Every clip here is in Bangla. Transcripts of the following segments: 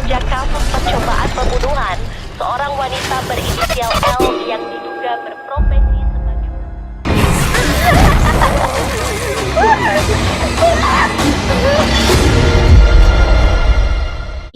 sejak kasus percobaan pembunuhan seorang wanita berinisial L yang diduga berprofesi sebagai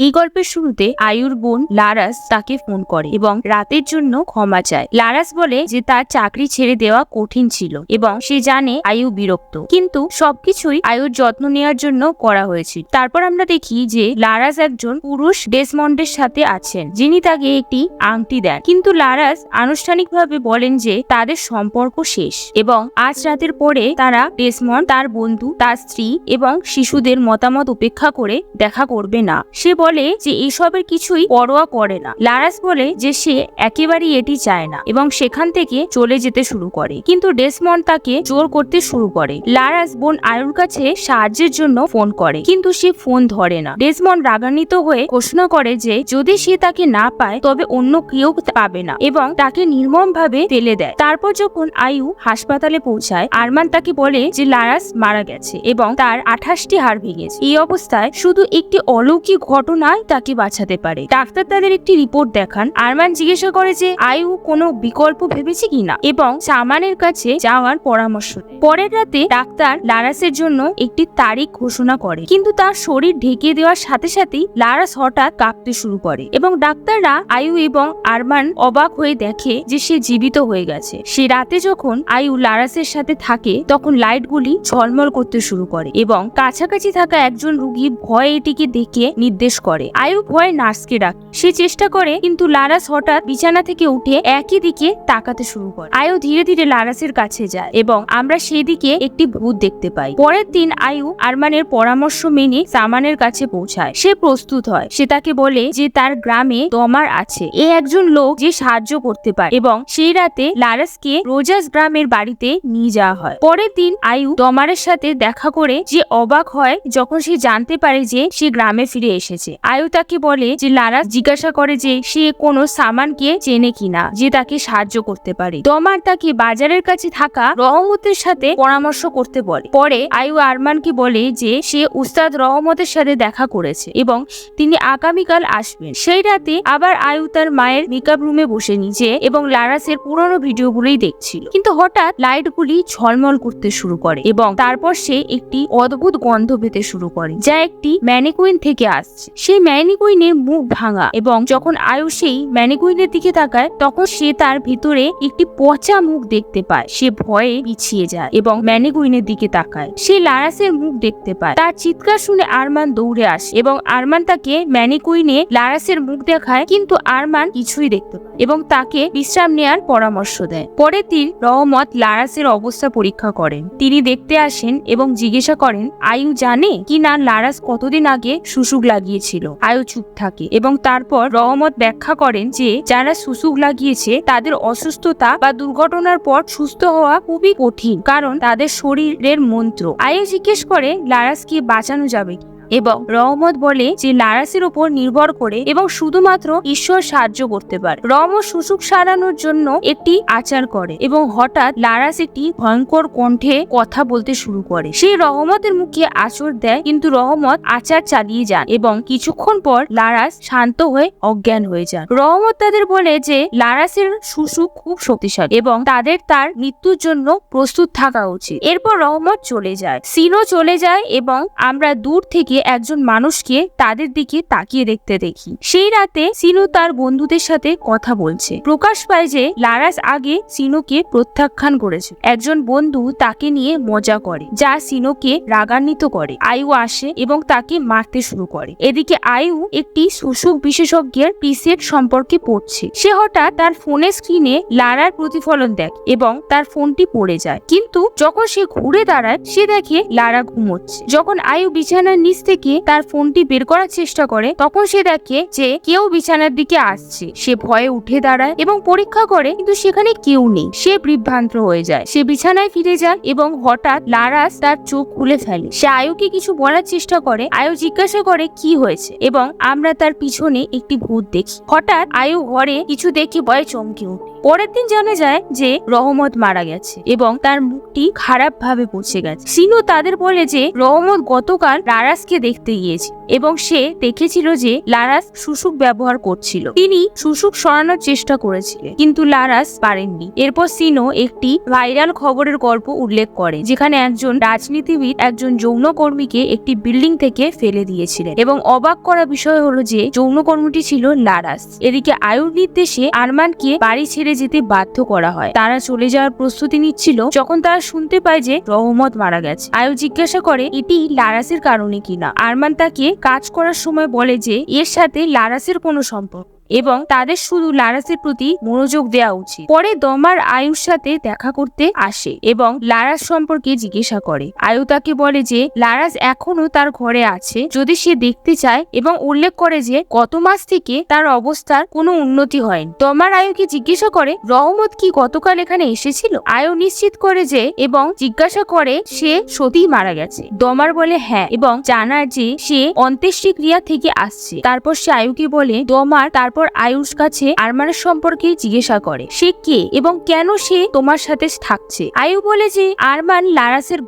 এই গল্পের শুরুতে আয়ুর বোন লারাস তাকে ফোন করে এবং রাতের জন্য ক্ষমা চায়। লারাস বলে যে তার চাকরি ছেড়ে দেওয়া কঠিন ছিল এবং সে জানে আয়ু বিরক্ত, কিন্তু সবকিছুই আয়ুর যত্ন নেওয়ার জন্য করা হয়েছিল। তারপর আমরা দেখি যে লারাস একজন পুরুষ ডেসমন্ডের সাথে আছেন, যিনি তাকে একটি আংটি দেন, কিন্তু লারাস আনুষ্ঠানিকভাবে বলেন যে তাদের সম্পর্ক শেষ এবং আজ রাতের পরে তারা ডেসমন্ড, তার বন্ধু, তার স্ত্রী এবং শিশুদের মতামত উপেক্ষা করে দেখা করবে না। সে বলে যে এসবের কিছুই পরোয়া করে না। লারাস বলে যে সে একেবারেই এটি চায় না এবং সেখান থেকে চলে যেতে শুরু করে, কিন্তু ডেসমন্ড তাকে জোর করতে শুরু করে। লারাস বোন আয়ুর কাছে সাহায্যের জন্য ফোন করে, কিন্তু সে ফোন ধরে না। ডেসমন্ড রাগান্বিত হয়ে ঘোষণা করে যে যদি সে তাকে না পায় তবে অন্য কেউ পাবে না এবং তাকে নির্মমভাবে ফেলে দেয়। তারপর যখন আয়ু হাসপাতালে পৌঁছায়, আরমান তাকে বলে যে লারাস মারা গেছে এবং তার 28টি হাড় ভেঙেছে। এই অবস্থায় শুধু একটি অলৌকিক ঘটনায় তাকে বাঁচাতে পারে। ডাক্তার তাদের একটি রিপোর্ট দেখান। আরমান জিজ্ঞাসা করে যে আয়ু কোনো বিকল্প ভেবেছে কিনা এবং সামানের কাছে যাওয়ার পরামর্শ দেয়। পরের রাতে ডাক্তার লারাসের জন্য একটি তারিখ ঘোষণা করে, কিন্তু তার শরীর ঢেকে দেওয়ার সাথে সাথেই লারাস হঠাৎ কাঁপতে শুরু করে এবং ডাক্তাররা আয়ু এবং আরমান অবাক হয়ে দেখে যে সে জীবিত হয়ে গেছে। সে রাতে যখন আয়ু লারাসের সাথে থাকে তখন লাইটগুলি ঝলমল করতে শুরু করে এবং কাছাকাছি থাকা একজন রোগী ভয়ে এটিকে দেখে নির্দেশ করে। আয়ু ভয়ে নার্সকে ডাকে। সে চেষ্টা করে, কিন্তু লারাস হঠাৎ বিছানা থেকে উঠে একই দিকে তাকাতে শুরু করে। আয়ু ধীরে ধীরে লারাসের কাছে যায় এবং আমরা সেই দিকে একটি ভূত দেখতে পাই। পরের দিন আয়ু আরমানের পরামর্শ মেনে সামানের কাছে পৌঁছায়। সে প্রস্তুত হয়। সে তাকে বলে যে তার গ্রামে দমার আছে, এ একজন লোক যে সাহায্য করতে পারে, এবং সেই রাতে লারাসকে রোজাস গ্রামের বাড়িতে নিয়ে যাওয়া হয়। পরের দিন আয়ু দমারের সাথে দেখা করে যে অবাক হয় যখন সে জানতে পারে যে সে গ্রামে ফিরে এসেছে। আয়ু তাকে বলে যে লারাস জিজ্ঞাসা করে যে সে কোনো সামানকে চেনে কিনা যে তাকে সাহায্য করতে পারে। দমার তাকে বাজারের কাছে থাকা রহমতের সাথে পরামর্শ করতে বলে। পরে আয়ু আরমানকে বলে যে সে উস্তাদ রহমতের সাথে দেখা করেছে এবং তিনি আগামীকাল আসবেন। সেই রাতে আবার আয়ু তার মায়ের মেকআপ রুমে বসে নিচে এবং লারাসের পুরনো ভিডিওগুলোই দেখছিল, কিন্তু হঠাৎ লাইটগুলি ঝলমল করতে শুরু করে এবং তারপর সে একটি অদ্ভুত গন্ধ পেতে শুরু করে যা একটি ম্যানিকুইন থেকে আসছে। সেই ম্যানিকুইনের মুখ ভাঙা এবং যখন আয়ু সেই ম্যানিকুইনের দিকে তাকায় তখন সে তার ভিতরে একটি পচা মুখ দেখতে পায়। সে ভয়ে পিছিয়ে যায় এবং ম্যানিকুইনের দিকে তাকায়। সে লারাসের মুখ দেখতে পায়। তার চিৎকার শুনে আরমান দৌড়ে আসে এবং আরমান তাকে ম্যানিকুইনে লারাসের মুখ দেখায়, কিন্তু আরমান কিছুই দেখতে পায় এবং তাকে বিশ্রাম নেওয়ার পরামর্শ দেয়। পরের দিন রহমত লারাসের অবস্থা পরীক্ষা করেন। তিনি দেখতে আসেন এবং জিজ্ঞাসা করেন আয়ু জানে কি না লারাস কতদিন আগে সুসুক লাগিয়েছিল। আয়ু চুপ থাকে এবং তারপর রহমত ব্যাখ্যা করেন যে যারা সুসুক লাগিয়েছে তাদের অসুস্থতা বা দুর্ঘটনার পর সুস্থ হওয়া খুবই কঠিন, কারণ তাদের শরীরের মন্ত্র। আয়ু জিজ্ঞেস করে লারাসকে বাঁচানো যাবে এবং রহমত বলে যে লারাসের উপর নির্ভর করে এবং শুধুমাত্র ঈশ্বর সাহায্য করতে পারে। রহমত সুসুক সারানোর জন্য একটি আচার করে এবং হঠাৎ লারাস একটি ভয়ঙ্কর কণ্ঠে কথা বলতে শুরু করে। সে রহমতের মুখে আঁচড় দেয়, কিন্তু রহমত আচার চালিয়ে যান এবং কিছুক্ষণ পর লারাস শান্ত হয়ে অজ্ঞান হয়ে যান। রহমত তাদের বলে যে লারাসের সুসুক খুব শক্তিশালী এবং তাদের তার মৃত্যুর জন্য প্রস্তুত থাকা উচিত। এরপর রহমত চলে যায়। সিনো চলে যায় এবং আমরা দূর থেকে একজন মানুষকে তাদের দিকে তাকিয়ে দেখতে দেখি। সেই রাতে সিনু তার বন্ধুদের সাথে কথা বলছে। প্রকাশ পায় যে লারাস আগে সিনুকে প্রত্যাখ্যান করেছে। একজন বন্ধু তাকে নিয়ে মজা করে, যা সিনুকে রাগান্বিত করে। আয়ু আসে এবং তাকে মারতে শুরু করে। এদিকে আয়ু একটি সুসুক বিশেষজ্ঞের প্রিসেট সম্পর্কে পড়ছে। সে হঠাৎ তার ফোনের স্ক্রিনে লারার প্রতিফলন দেখে এবং তার ফোনটি পড়ে যায়, কিন্তু যখন সে ঘুরে দাঁড়ায় সে দেখে লারা ঘুমোচ্ছে। যখন আয়ু বিছানার নিচ থেকে তার ফোনটি বের করার চেষ্টা করে তখন সে দেখে যে কেউ বিছানার দিকে আসছে। সে ভয়ে উঠে দাঁড়ায় এবং পরীক্ষা করে, কিন্তু সেখানে কেউ নেই। সে বিভ্রান্ত হয়ে যায়। সে বিছানায় ফিরে যায় এবং হঠাৎ লারাস তার চোখ খুলে ফেলে। সে আয়ুকে কিছু বলার চেষ্টা করে। আয়ু জিজ্ঞাসা করে কি হয়েছে এবং আমরা তার পিছনে একটি ভূত দেখি। হঠাৎ আয়ু ঘরে কিছু দেখে ভয়ে চমকে ওঠে। পরের দিন জানা যায় যে রহমত মারা গেছে এবং তার মুখটি খারাপ ভাবে পচে গেছে। সিনু তাদের বলে যে রহমত গতকাল লারাসকে লারাসকে দেখতে গিয়েছিল এবং সে দেখেছিল যে লারাস শুশুক ব্যবহার করছিল। তিনি শুশুক সরানোর চেষ্টা করেছিলেন কিন্তু লারাস পারেননি। এরপর সিনো একটি ভাইরাল খবরের গল্প উল্লেখ করে যেখানে একজন রাজনীতিবিদ একজন যৌনকর্মীকে একটি বিল্ডিং থেকে ফেলে দিয়েছিলেন এবং অবাক করা বিষয় হলো যে যৌনকর্মীটি ছিল লারাস। এদিকে আয়ুর নির্দেশে আরমানকে বাড়ি ছেড়ে যেতে বাধ্য করা হয়। তারা চলে যাওয়ার প্রস্তুতি নিচ্ছিল যখন তারা শুনতে পায় যে রহমত মারা গেছে। আয়ু জিজ্ঞাসা করে এটি লারাসের কারণে কিনা। আরমান তাকে কাজ করার সময় বলে যে এর সাথে লারাসের কোনো সম্পর্ক এবং তাদের শুধু লারাসের প্রতি মনোযোগ দেওয়া উচিত। পরে দমার আয়ুর সাথে দেখা করতে আসে এবং লারাস সম্পর্কে জিজ্ঞাসা করে। আয়ু তাকে বলে যে লারাস এখনো তার ঘরে আছে যদি সে দেখতে চায় এবং উল্লেখ করে যে গত মাস থেকে তার অবস্থার কোনো উন্নতি হয়নি। দমার আয়ুকে জিজ্ঞাসা করে রহমত কি গতকাল এখানে এসেছিল। আয়ু নিশ্চিত করে যে এবং জিজ্ঞাসা করে সে সত্যিই মারা গেছে। দমার বলে হ্যাঁ এবং জানার যে সে অন্ত্যেষ্টিক্রিয়া থেকে আসছে। তারপর সে আয়ুকে বলে দমার তারপর আয়ুষ কাছে আরমানের সম্পর্কে জিজ্ঞাসা করে সে কে এবং কেন সে তোমার সাথে থাকছে। আয়ু বলে যে আরমান লারাসের।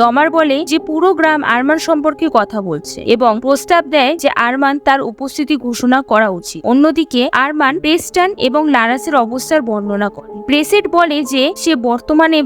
দমার বলে যে পুরো গ্রাম আরমান সম্পর্কে কথা বলছে এবং প্রস্তাব দেয় যে আরমান তার উপস্থিতি ঘোষণা করা উচিত। অন্যদিকে আরমান প্রেস্টন এবং লারাসের অবস্থার বর্ণনা করে। প্রেসেট বলে যে সে বর্তমানে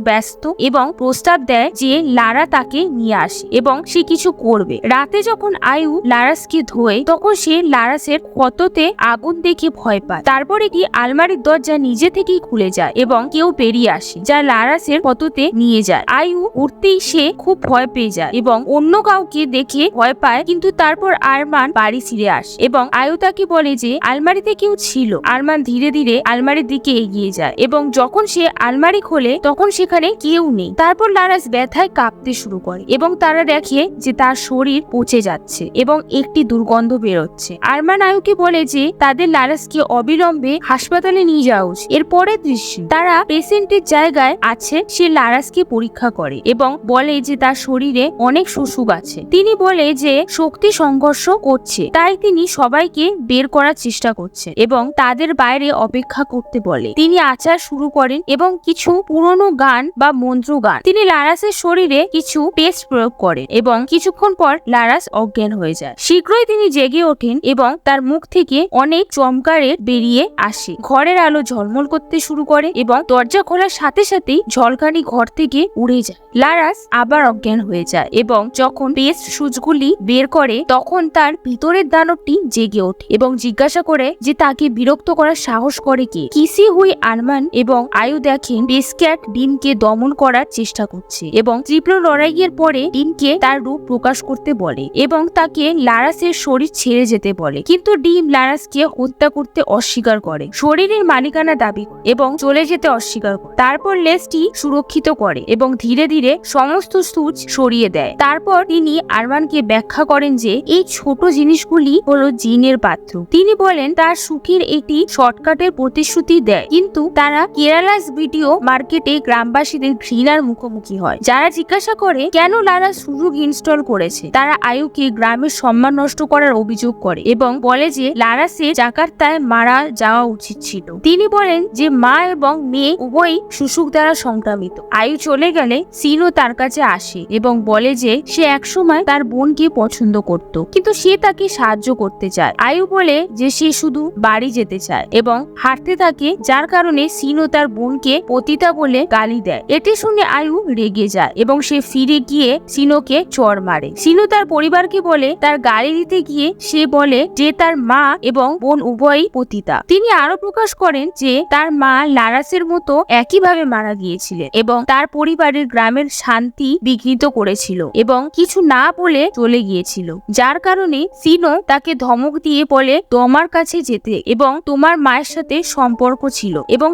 ব্যস্ত এবং প্রস্তাব দেয় যে লারা তাকে নিয়ে আসে এবং সে কিছু করবে। রাতে যখন আয়ু লারাসকে ধোয় তখন সে লারাসের ক্ষততে আগুন দেখে ভয় পায়। তারপর একটি আলমারির দরজা নিজে থেকেই খুলে যায় এবং কেউ বেরিয়ে আসে যা লারাসের ক্ষততে নিয়ে যায়। আয়ু উঠতেই সে খুব ভয় পেয়ে যায় এবং অন্য কাউকে দেখে ভয় পায় কিন্তু তারপর আরমান বাড়ি ফিরে আসে এবং আয়ু তাকে বলে যে আলমারিতে কেউ ছিল। আরমান ধীরে ধীরে আলমারির দিকে এগিয়ে যায় এবং যখন সে আলমারি খোলে তখন সেখানে কেউ নেই। তারপর লারাস ব্যথায় কাঁপতে শুরু করে এবং তারা দেখে যে তার শরীর পচে যাচ্ছে এবং একটি দুর্গন্ধ বেরোচ্ছে। আরমান আয়ুকে বলে যে তাদের লারাসকে অবিলম্বে হাসপাতালে নিয়ে যাওয়া উচিত। এর পরের দৃশ্য তারা পেশেন্টের জায়গায় আছে। সে লারাসকে পরীক্ষা করে এবং বলে যে তার শরীরে অনেক শুশুক আছে। তিনি বলে যে শক্তি সংঘর্ষ করছে তাই তিনি সবাইকে বের করার চেষ্টা করছে এবং তাদের বাইরে অপেক্ষা করতে বলে। তিনি আচার শুরু করেন এবং কিছু পুরনো গান বা মন্ত্র গান। তিনি লারাসের শরীরে কিছু পেস্ট প্রয়োগ করেন এবং কিছুক্ষণ পর লারাস অজ্ঞান হয়ে যায়। শীঘ্রই তিনি জেগে ওঠেন এবং তার মুখ থেকে অনেক চমকারের বেরিয়ে আসে। ঘরের আলো ঝলমল করতে শুরু করে এবং দরজা খোলার সাথে সাথেই ঝলকানি ঘর থেকে উড়ে যায়। লারাস আবার অজ্ঞান হয়ে যায় এবং যখন পেস্ট সুচগুলি বের করে তখন তার ভিতরের দানবটি জেগে ওঠে এবং জিজ্ঞাসা করে যে তাকে বিরক্ত করার সাহস করে কে। কিসি হুই আরমান এবং আয়ু দেখেন বেসক্যাট ডিনকে দমন করার চেষ্টা করছে এবং তীব্র লড়াইয়ের পরে ডিনকে তার রূপ প্রকাশ করতে বলে এবং তাকে লারাসের শরীর ছেড়ে যেতে বলে কিন্তু ডিম লারাসকে হত্যা করতে অস্বীকার করে, শরীরের মালিকানা দাবি এবং চলে যেতে অস্বীকার করে। তারপর লেজটি সুরক্ষিত করে এবং ধীরে ধীরে সমস্ত সুচ সরিয়ে দেয়। তারপর তিনি আরমানকে ব্যাখ্যা করেন যে এই ছোট জিনিসগুলি হলো জিনের পাত্র। তিনি বলেন তার সুখের একটি শর্টকাটের প্রতিশ্রুতি দেয় কিন্তু তারা কেরালাস ভিডিও মার্কেটে গ্রামবাসীদের ঘৃণার মুখোমুখি হয় যারা জিজ্ঞাসা করে কেন লারা সুযোগ ইনস্টল করেছে। তারা আয়ুকে গ্রামের সম্মান নষ্ট করার অভিযোগ করে এবং বলে যে লারাসে জাকার্তায় মারা যাওয়া উচিত ছিল। তিনি বলেন যে মা এবং মেয়ে উভয়ই শুশুক দ্বারা সংক্রামিত। আয়ু চলে গেলে সিনো তার কাছে আসে এবং বলে যে সে একসময় তার বোনকে পছন্দ করত কিন্তু সে তাকে সাহায্য করতে চায়। আয়ু বলে যে সে শুধু বাড়ি যেতে চায় এবং হাঁটতে থাকে যার কারণে সিনো তার বোনকে পতিতা বলে গালি দেয়। এটি শুনে আয়ু রেগে যায় এবং সে ফিরে গিয়ে সিনোকে চড় মারে। সিনো তার পরিবারকে বলে তার গালি দিতে গিয়ে সে বলে যে তার মা এবং বোন উভয়ই পতিতা। তিনি আরো প্রকাশ করেন যে তার মা লারাসের মতো একইভাবে মারা গিয়েছিলেন এবং তার পরিবারের গ্রামের শান্তি বিঘ্নিত করেছিল এবং কিছু না বলে চলে গিয়েছিল যার কারণে সিনো তাকে ধমক দিয়ে বলে তোমার কাছে যেতে এবং তোমার মায়ের সাথে সম্পর্ক ছিল এবং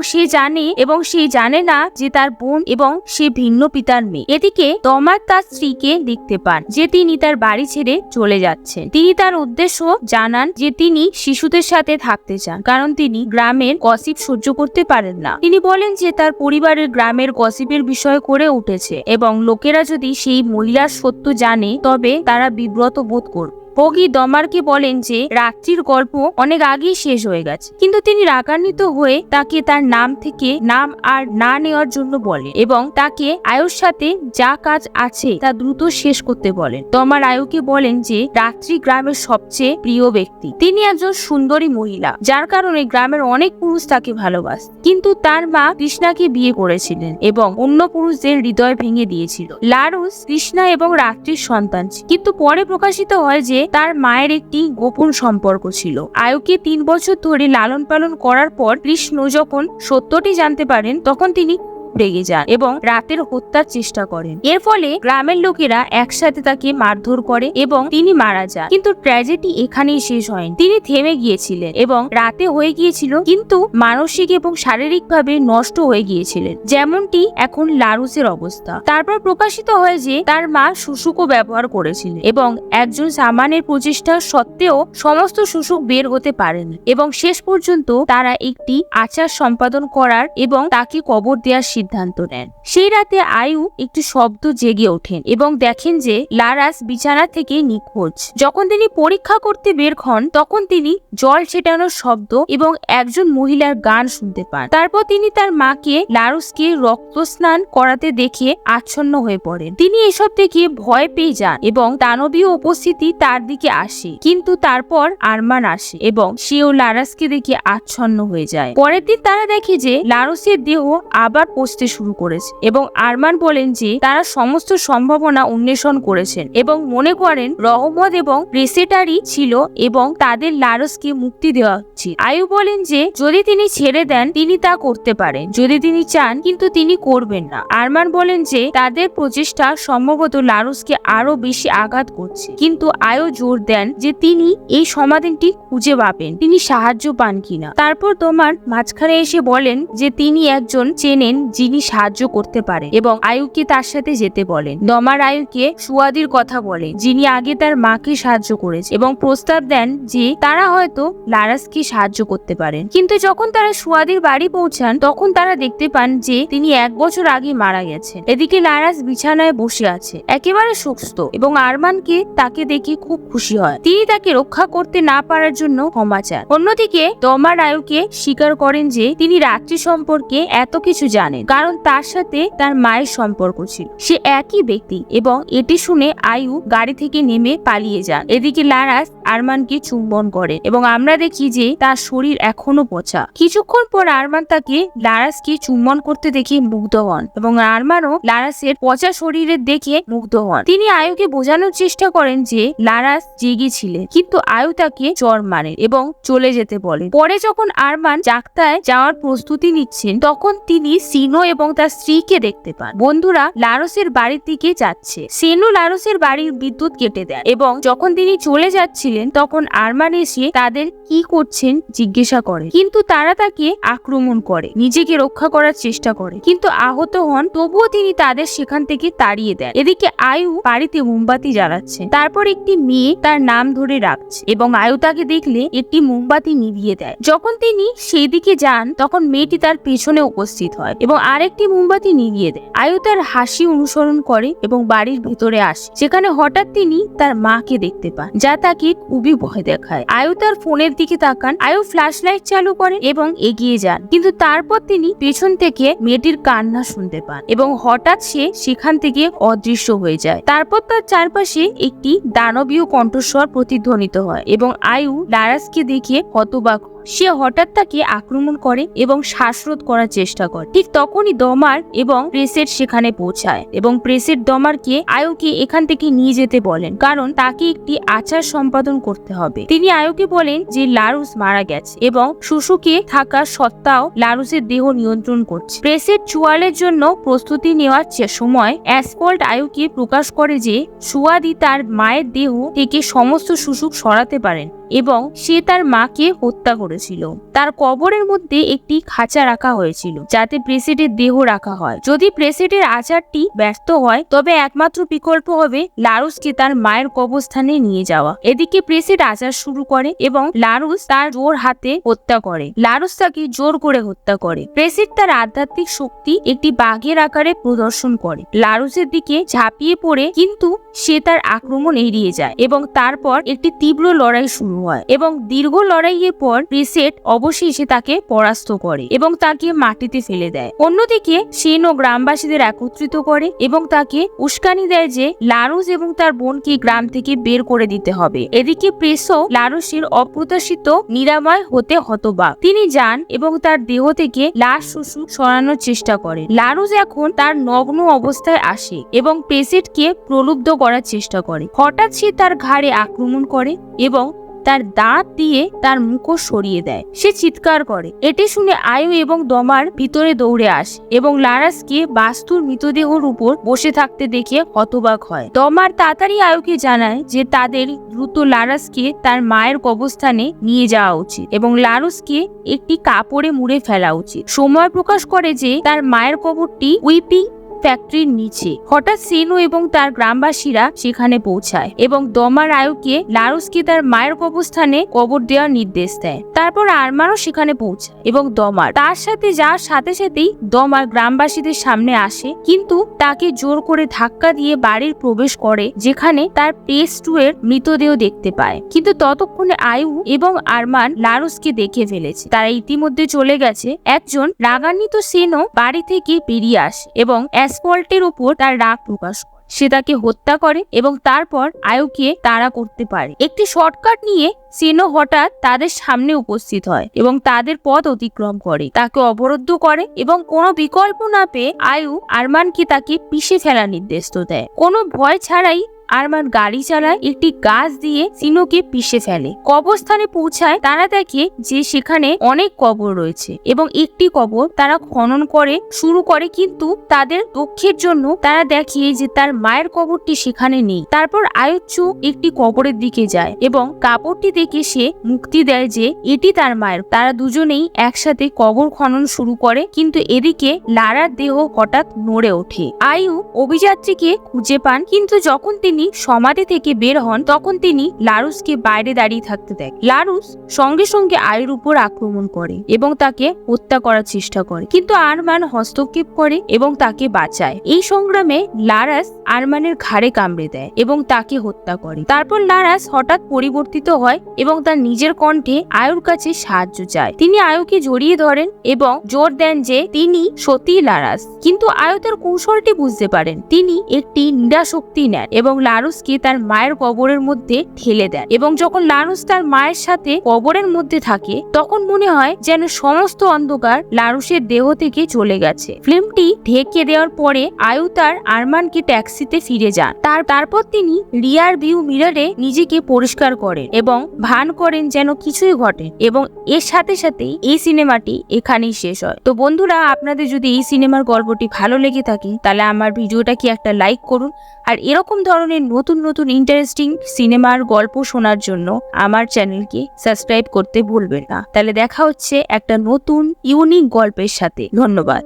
সে জানে না যে তার বোন এবং সে ভিন্ন পিতার মেয়ে। এদিকে তমার তার স্ত্রীকে দেখতে পান যে তিনি তার বাড়ি ছেড়ে চলে যাচ্ছেন। তিনি তার উদ্দেশ্য জানান যে তিনি শিশুদের সাথে থাকতে চান কারণ তিনি গ্রামের গসিপ সহ্য করতে পারেন না। তিনি বলেন যে তার পরিবারের গ্রামের গসিপের বিষয় করে উঠেছে এবং লোকেরা যদি সেই মহিলার সত্য জানে তবে তারা বিব্রত বোধ করবে। হোগি দমারকে বলেন যে রাত্রির গল্প অনেক আগেই শেষ হয়ে গেছে, কিন্তু তিনি রাগান্বিত হয়ে তাকে তার নাম থেকে নাম আর না নেওয়ার জন্য বলেন এবং তাকে আয়ুর সাথে যা কাজ আছে তা দ্রুত শেষ করতে বলেন। দমার আয়ুকে বলেন যে রাত্রি গ্রামের সবচেয়ে প্রিয় ব্যক্তি, তিনি একজন সুন্দরী মহিলা যার কারণে গ্রামের অনেক পুরুষ তাকে ভালোবাসত, কিন্তু তার মা কৃষ্ণাকে বিয়ে করেছিলেন এবং অন্য পুরুষদের হৃদয় ভেঙে দিয়েছিল। লারুস কৃষ্ণা এবং রাত্রির সন্তান ছিল, কিন্তু পরে প্রকাশিত হয় যে তার মায়ের একটি গোপন সম্পর্ক ছিল। আয়ুকে 3 বছর ধরে লালন পালন করার পর কৃষ্ণ যখন সত্যটি জানতে পারেন তখন তিনি রেগে যান এবং রাতের হত্যার চেষ্টা করেন। এর ফলে গ্রামের লোকেরা একসাথে তাকে মারধর করে এবং তিনি মারা যান। কিন্তু ট্র্যাজেডি এখানেই শেষ হয়নি, তিনি থেমে গিয়েছিলেন এবং রাতে হয়ে গিয়েছিল, কিন্তু মানসিক এবং শারীরিকভাবে নষ্ট হয়ে গিয়েছিলেন, যেমনটি এখন লারুসের অবস্থা। তারপর প্রকাশিত হয় যে তার মা শুশুকও ব্যবহার করেছিলেন এবং একজন সামানের প্রচেষ্টা সত্ত্বেও সমস্ত শুশুক বের হতে পারেন এবং শেষ পর্যন্ত তারা একটি আচার সম্পাদন করার এবং তাকে কবর দেওয়ার সিদ্ধান্ত নেন। সেই রাতে আয়ু একটি শব্দ জেগে ওঠেন এবং দেখেন যে লারাস বিছানা থেকে নিখোঁজ। যখন তিনি পরীক্ষা করতে বের হন তখন তিনি জল ছেটানোর শব্দ এবং একজন মহিলার গান শুনতে পান। তারপর তিনি তার মাকে লারুসকে রক্ত স্নান করাতে দেখে আচ্ছন্ন হয়ে পড়েন। তিনি এসব দেখে ভয় পেয়ে যান এবং দানবীয় উপস্থিতি তার দিকে আসে, কিন্তু তারপর আরমান আসে এবং সেও লারাসকে দেখে আচ্ছন্ন হয়ে যায়। পরের দিন তারা দেখে যে লারুসের দেহ আবার পচতে শুরু করেছে এবং আরমান বলেন যে তারা সমস্ত সম্ভাবনা অন্বেষণ করেছেন এবং মনে করেন রহমত এবং প্রেসেটারি ছিল এবং তাদের লারসকে মুক্তি দেওয়া উচিত। আয়ু বলেন যে যদি তিনি ছেড়ে দেন তিনি তা করতে পারেন, যদি তিনি চান, কিন্তু তিনি করবেন না। আরমান বলেন যে তাদের প্রচেষ্টা সম্ভবত লারসকে আরো বেশি আঘাত করছে, কিন্তু আয়ু জোর দেন যে তিনি এই সমাধানটি খুঁজে পাবেন, তিনি সাহায্য পান কিনা। তারপর তোমার মাঝখানে এসে বলেন যে তিনি একজন চেনেন যিনি সাহায্য করতে পারেন এবং আয়ুকে তার সাথে যেতে বলেন। দমার আয়ুকে সুয়াদির কথা বলে যিনি আগে তার মাকে সাহায্য করেছে এবং প্রস্তাব দেন যে তারা হয়তো লারাসকে সাহায্য করতে পারেন। কিন্তু যখন তারা সুয়াদির বাড়ি পৌঁছান তখন তারা দেখতে পান যে তিনি 1 বছর আগে মারা গেছেন। এদিকে লারাস বিছানায় বসে আছে একেবারে সুস্থ এবং আরমানকে তাকে দেখে খুব খুশি হয়। তিনি তাকে রক্ষা করতে না পারার জন্য ক্ষমা চান। অন্যদিকে দমার আয়ুকে স্বীকার করেন যে তিনি রাত্রি সম্পর্কে এত কিছু জানেন কারণ তার সাথে তার মায়ের সম্পর্ক ছিল, সে একই ব্যক্তি এবং এটি শুনে আয়ু গাড়ি থেকে নেমে পালিয়ে যান। এদিকে লারাস আরমানকে চুম্বন করেন এবং আমরা দেখি যে তার শরীর এখনো পচা। কিছুক্ষণ পর আরমান তাকে লারাসকে চুম্বন করতে দেখে মুগ্ধ হন এবং আরমানও লারাসের পচা শরীরের দেখে মুগ্ধ হন। তিনি আয়ুকে বোঝানোর চেষ্টা করেন যে লারাস জেগেছিলেন, কিন্তু আয়ু তাকে চড় মারেন এবং চলে যেতে বলেন। পরে যখন আরমান যাত্রায় যাওয়ার প্রস্তুতি নিচ্ছেন তখন তিনি সিনো এবং তার স্ত্রীকে দেখতে পান। বন্ধুরা লারসের বাড়ির দিকে যাচ্ছে। সেনো লারসের বাড়ির বিদ্যুৎ কেটে দেয় এবং যখন তিনি চলে যাচ্ছিলেন তখন আরমান এসে তাদের কি করছেন জিজ্ঞাসা করে, কিন্তু তারা তাকে আক্রমণ করে, নিজেকে রক্ষা করার চেষ্টা করে, কিন্তু আহত হন। তবুও তিনি তাদের সেখান থেকে তাড়িয়ে দেন। এদিকে আয়ু বাড়িতে মোমবাতি জ্বালাচ্ছে, তারপর একটি মেয়ে তার নাম ধরে রাখছে এবং আয়ু তাকে দেখলে একটি মোমবাতি নিভিয়ে দেয়। যখন তিনি সেই দিকে যান তখন মেয়েটি তার পেছনে উপস্থিত হয় এবং আরেকটি মোমবাতি নিভিয়ে দেয়। আয়ু তার হাসি অনুসরণ করে এবং বাড়ির ভেতরে আসে, যেখানে হঠাৎ তিনি তার মাকে দেখতে পান যা তাকে খুবই ভয় দেখায়। আয়ু তার ফোনের দিকে তাকান, আয়ু ফ্ল্যাশ লাইট চালু করে এবং এগিয়ে যান, কিন্তু তারপর তিনি পেছন থেকে মেয়েটির কান্না শুনতে পান এবং হঠাৎ সে সেখান থেকে অদৃশ্য হয়ে যায়। তারপর তার চারপাশে একটি দানবীয় কণ্ঠস্বর প্রতিধ্বনিত হয় এবং আয়ু লারাসকে দেখে হতবাক। সে হঠাৎ তাকে আক্রমণ করে এবং শ্বাসরোধ করার চেষ্টা করে। ঠিক তখনই দমার এবং প্রেসেট সেখানে পৌঁছায় এবং প্রেসেট দমারকে আয়ুকে এখান থেকে নিয়ে যেতে বলেন কারণ তাকে একটি আচার সম্পাদন করতে হবে। তিনি আয়ুকে বলেন যে লারুস মারা গেছে এবং শুশুকে থাকা সত্ত্বেও লারুসের দেহ নিয়ন্ত্রণ করছে। প্রেসেট চুয়ালের জন্য প্রস্তুতি নেওয়ার সময় অ্যাসফল্ট আয়ুকে প্রকাশ করে যে সুয়াদি তার মায়ের দেহ থেকে সমস্ত শুশুক সরাতে পারেন এবং সে তার মাকে হত্যা করেছিল। তার কবরের মধ্যে একটি খাঁচা রাখা হয়েছিল যাতে প্রেসিডের দেহ রাখা হয়। যদি প্রেসিডের আচারটি ব্যর্থ হয় তবে একমাত্র বিকল্প হবে লারুসকে তার মায়ের কবরস্থানে নিয়ে যাওয়া। এদিকে প্রেসিড আচার শুরু করে এবং লারুস তার জোর হাতে হত্যা করে। লারুস তাকে জোর করে হত্যা করে। প্রেসিড তার আধ্যাত্মিক শক্তি একটি বাঘের আকারে প্রদর্শন করে লারুসের দিকে ঝাঁপিয়ে পড়ে, কিন্তু সে তার আক্রমণ এড়িয়ে যায় এবং তারপর একটি তীব্র লড়াই শুরু হয় এবং দীর্ঘ লড়াইয়ের পর প্রেসিড অবশেষে তাকে পরাস্ত করে এবং তাকে মাটিতে ফেলে দেয়। অন্যদিকে সেনো গ্রামবাসীদের একত্রিত করে এবং তাকে উস্কানি দেয় যে লারুস এবং তার বোনকে গ্রাম থেকে বের করে দিতে হবে। এদিকে প্রেসও লারুসের অপ্রত্যাশিত নিরাময় হতে হতবাক। তিনি যান এবং তার দেহ থেকে লাশ শুশু সরানোর চেষ্টা করে। লারুস এখন তার নগ্ন অবস্থায় আসে এবং প্রেসিডকে প্রলুব্ধ করার চেষ্টা করে। হঠাৎ সে তার ঘাড়ে আক্রমণ করে এবং তার দাঁত দিয়ে তার মুখোশ সরিয়ে দেয়। সে চিৎকার করে। এটি শুনে আয়ু এবং দমার ভিতরে দৌড়ে আসে এবং লারাসকে বাস্তুর মৃতদেহর উপর বসে থাকতে দেখে হতবাক হয়। দমার তাড়াতাড়ি আয়ুকে জানায় যে তাদের দ্রুত লারাসকে তার মায়ের কবরস্থানে নিয়ে যাওয়া উচিত এবং লারুসকে একটি কাপড়ে মুড়ে ফেলা উচিত। সময় প্রকাশ করে যে তার মায়ের কবরটি উইপিং ফ্যাক্টরির নিচে। হঠাৎ সেনো এবং তার গ্রামবাসীরা সেখানে পৌঁছায় এবং দমার আয়ুকে লারুসকে তার মায়ের কবরস্থানে কবর দেওয়ার নির্দেশ দেয়। তারপর আরমানও সেখানে পৌঁছায় এবং দমার তার সাথে যাওয়ার সাথে সাথেই দমার গ্রামবাসীদের সামনে আসে, কিন্তু তাকে জোর করে ধাক্কা দিয়ে বাড়ির প্রবেশ করে যেখানে তার পেস 2 এর মৃতদেহ দেখতে পায়। কিন্তু ততক্ষণে আয়ু এবং আরমান লারুসকে দেখে ফেলেছে। তারা ইতিমধ্যে চলে গেছে। একজন রাগান্বিত সেনো বাড়ি থেকে বেরিয়ে আসে এবং অ্যাসফল্টের উপর তার রাগ প্রকাশ করে। সে তাকে হত্যা করে এবং তারপর আয়ুকে তাড়া করতে পারে। একটি শর্টকাট নিয়ে সেনো হঠাৎ তাদের সামনে উপস্থিত হয় এবং তাদের পথ অতিক্রম করে, তাকে অবরুদ্ধ করে এবং কোনো বিকল্প না পেয়ে আয়ু আরমানকে তাকে পিষে ফেলার নির্দেশ দেয়। কোনো ভয় ছাড়াই আরমান গাড়ি চালায়, একটি গাছ দিয়ে সিনোকে পিষে ফেলে। কবরস্থানে পৌঁছায় তারা দেখে যে সেখানে অনেক কবর রয়েছে এবং একটি কবর তারা খনন করে শুরু করে, কিন্তু তাদের দুঃখের জন্য তারা দেখে যে তার মায়ের কবরটি সেখানে নেই। তারপর আয়ুচ্ছু একটি কবরের দিকে যায় এবং কাপড়টি দেখে সে মুক্তি দেয় যে এটি তার মায়ের। তারা দুজনেই একসাথে কবর খনন শুরু করে, কিন্তু এদিকে লারার দেহ হঠাৎ নড়ে ওঠে। আয়ু অভিযাত্রীকে খুঁজে পান, কিন্তু যখন তিনি সমাধি থেকে বের হন তখন তিনি লারুসকে বাইরে দাঁড়িয়ে থাকতে দেখেন। লারুস সঙ্গে সঙ্গে আয়ুর উপর আক্রমণ করে এবং তাকে হত্যা করার চেষ্টা করে, কিন্তু আরমান হস্তক্ষেপ করে এবং তাকে বাঁচায়। এই সংগ্রামে লারাস আরমানের ঘাড়ে কামড়ে দেয় এবং তাকে হত্যা করে। তারপর লারাস হঠাৎ পরিবর্তিত হয় এবং তার নিজের কণ্ঠে আয়ুর কাছে সাহায্য চায়। তিনি আয়ুকে জড়িয়ে ধরেন এবং জোর দেন যে তিনি সত্যিই লারাস, কিন্তু আয়ু তার কৌশলটি বুঝতে পারেন। তিনি একটি নিরাশক্তি নেন এবং লারুসকে তার মায়ের কবরের মধ্যে ঠেলে দেন এবং যখন লারুস তার মায়ের সাথে কবরের মধ্যে থাকে তখন মনে হয় যেন সমস্ত অন্ধকার লারুসের দেহ থেকে চলে গেছে। ফিল্মটি ঢেকে দেওয়ার পরে আয়ু তার আরমানকে ট্যাক্সিতে ফিরে যান। তারপর তিনি রিয়ার ভিউ মিররে নিজেকে পরিষ্কার করেন এবং ভান করেন যেন কিছুই ঘটে এবং এর সাথে সাথেই এই সিনেমাটি এখানেই শেষ হয়। তো বন্ধুরা, আপনাদের যদি এই সিনেমার গল্পটি ভালো লেগে থাকে তাহলে আমার ভিডিওটাকে একটা লাইক করুন, আর এরকম ধরনের নতুন নতুন ইন্টারেস্টিং সিনেমার গল্প শোনার জন্য আমার চ্যানেলকে সাবস্ক্রাইব করতে ভুলবেন না। তাহলে দেখা হচ্ছে একটা নতুন ইউনিক গল্পের সাথে। ধন্যবাদ।